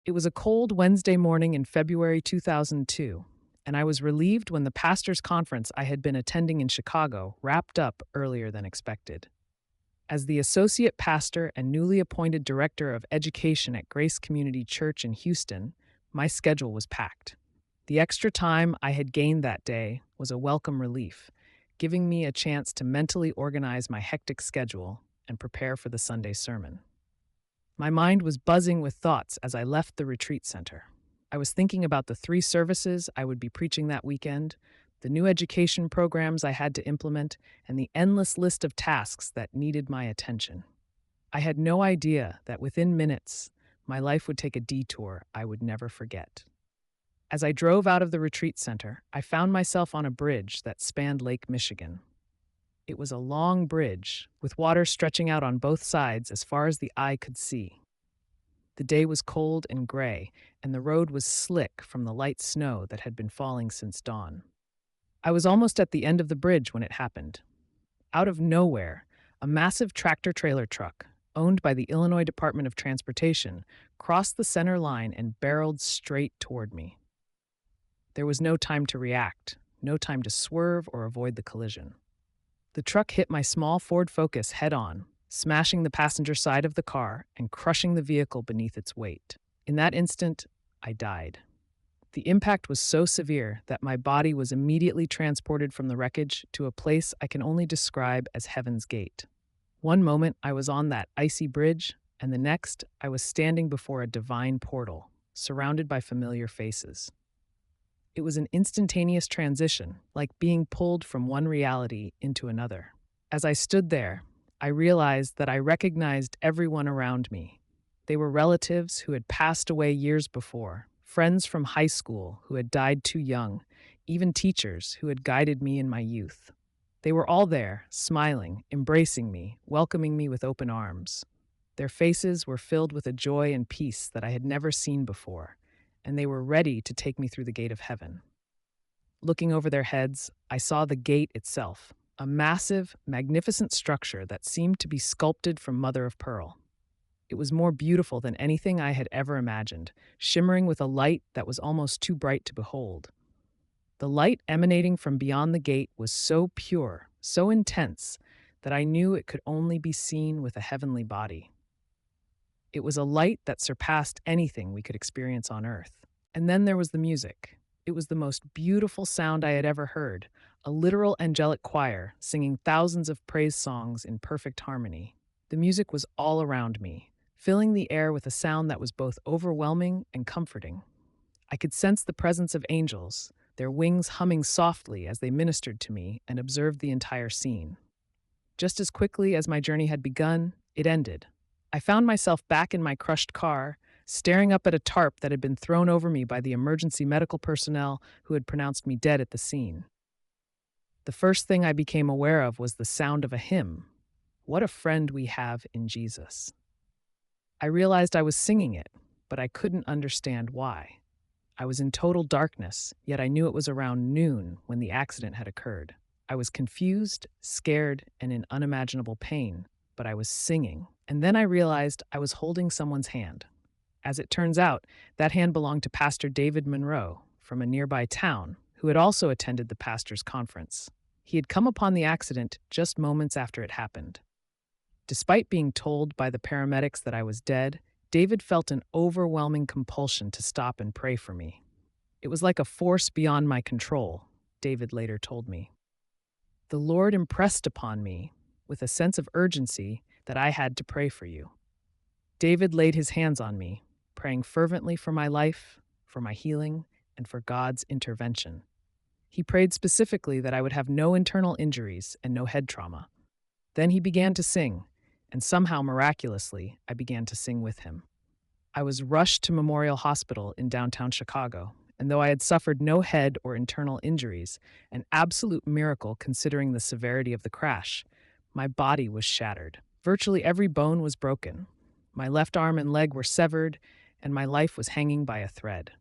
It was a cold Wednesday morning in February 2002, and I was relieved when the pastors' conference I had been attending in Chicago wrapped up earlier than expected. As the associate pastor and newly appointed director of education at Grace Community Church in Houston, my schedule was packed. The extra time I had gained that day was a welcome relief, giving me a chance to mentally organize my hectic schedule and prepare for the Sunday sermon. My mind was buzzing with thoughts as I left the retreat center. I was thinking about the 3 services I would be preaching that weekend, the new education programs I had to implement, and the endless list of tasks that needed my attention. I had no idea that within minutes, my life would take a detour I would never forget. As I drove out of the retreat center, I found myself on a bridge that spanned Lake Michigan. It was a long bridge, with water stretching out on both sides as far as the eye could see. The day was cold and gray, and the road was slick from the light snow that had been falling since dawn. I was almost at the end of the bridge when it happened. Out of nowhere, a massive tractor-trailer truck, owned by the Illinois Department of Transportation, crossed the center line and barreled straight toward me. There was no time to react, no time to swerve or avoid the collision. The truck hit my small Ford Focus head-on, smashing the passenger side of the car and crushing the vehicle beneath its weight. In that instant, I died. The impact was so severe that my body was immediately transported from the wreckage to a place I can only describe as Heaven's Gate. One moment I was on that icy bridge, and the next I was standing before a divine portal, surrounded by familiar faces. It was an instantaneous transition, like being pulled from one reality into another. As I stood there, I realized that I recognized everyone around me. They were relatives who had passed away years before, friends from high school who had died too young, even teachers who had guided me in my youth. They were all there, smiling, embracing me, welcoming me with open arms. Their faces were filled with a joy and peace that I had never seen before, and they were ready to take me through the gate of heaven. Looking over their heads, I saw the gate itself, a massive, magnificent structure that seemed to be sculpted from mother of pearl. It was more beautiful than anything I had ever imagined, shimmering with a light that was almost too bright to behold. The light emanating from beyond the gate was so pure, so intense, that I knew it could only be seen with a heavenly body. It was a light that surpassed anything we could experience on earth. And then there was the music. It was the most beautiful sound I had ever heard, a literal angelic choir singing thousands of praise songs in perfect harmony. The music was all around me, filling the air with a sound that was both overwhelming and comforting. I could sense the presence of angels, their wings humming softly as they ministered to me and observed the entire scene. Just as quickly as my journey had begun, it ended. I found myself back in my crushed car, staring up at a tarp that had been thrown over me by the emergency medical personnel who had pronounced me dead at the scene. The first thing I became aware of was the sound of a hymn. What a friend we have in Jesus. I realized I was singing it, but I couldn't understand why. I was in total darkness, yet I knew it was around noon when the accident had occurred. I was confused, scared, and in unimaginable pain, but I was singing. And then I realized I was holding someone's hand. As it turns out, that hand belonged to Pastor David Monroe from a nearby town, who had also attended the pastor's conference. He had come upon the accident just moments after it happened. Despite being told by the paramedics that I was dead, David felt an overwhelming compulsion to stop and pray for me. It was like a force beyond my control, David later told me. The Lord impressed upon me, with a sense of urgency, that I had to pray for you. David laid his hands on me, praying fervently for my life, for my healing, and for God's intervention. He prayed specifically that I would have no internal injuries and no head trauma. Then he began to sing, and somehow miraculously, I began to sing with him. I was rushed to Memorial Hospital in downtown Chicago, and though I had suffered no head or internal injuries, an absolute miracle considering the severity of the crash, my body was shattered. Virtually every bone was broken. My left arm and leg were severed, and my life was hanging by a thread.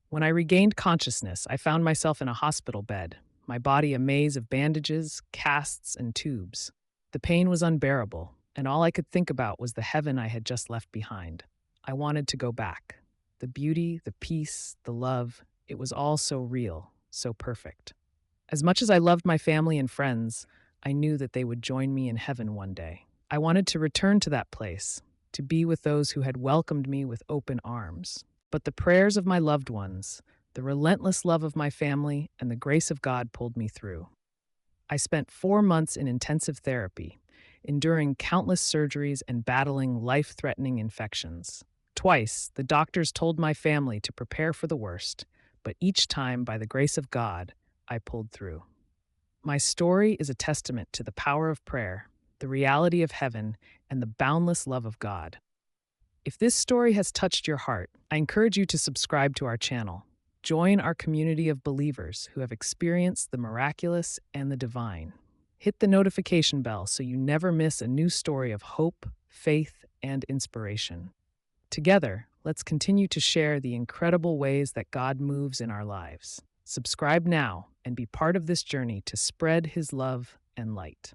When I regained consciousness, I found myself in a hospital bed, my body a maze of bandages, casts, and tubes. The pain was unbearable, and all I could think about was the heaven I had just left behind. I wanted to go back. The beauty, the peace, the love, it was all so real, so perfect. As much as I loved my family and friends, I knew that they would join me in heaven one day. I wanted to return to that place, to be with those who had welcomed me with open arms. But the prayers of my loved ones, the relentless love of my family, and the grace of God pulled me through. I spent 4 months in intensive therapy, enduring countless surgeries and battling life threatening infections. Twice, the doctors told my family to prepare for the worst, but each time, by the grace of God, I pulled through. My story is a testament to the power of prayer, the reality of heaven, and the boundless love of God. If this story has touched your heart, I encourage you to subscribe to our channel. Join our community of believers who have experienced the miraculous and the divine. Hit the notification bell so you never miss a new story of hope, faith, and inspiration. Together, let's continue to share the incredible ways that God moves in our lives. Subscribe now and be part of this journey to spread His love and light.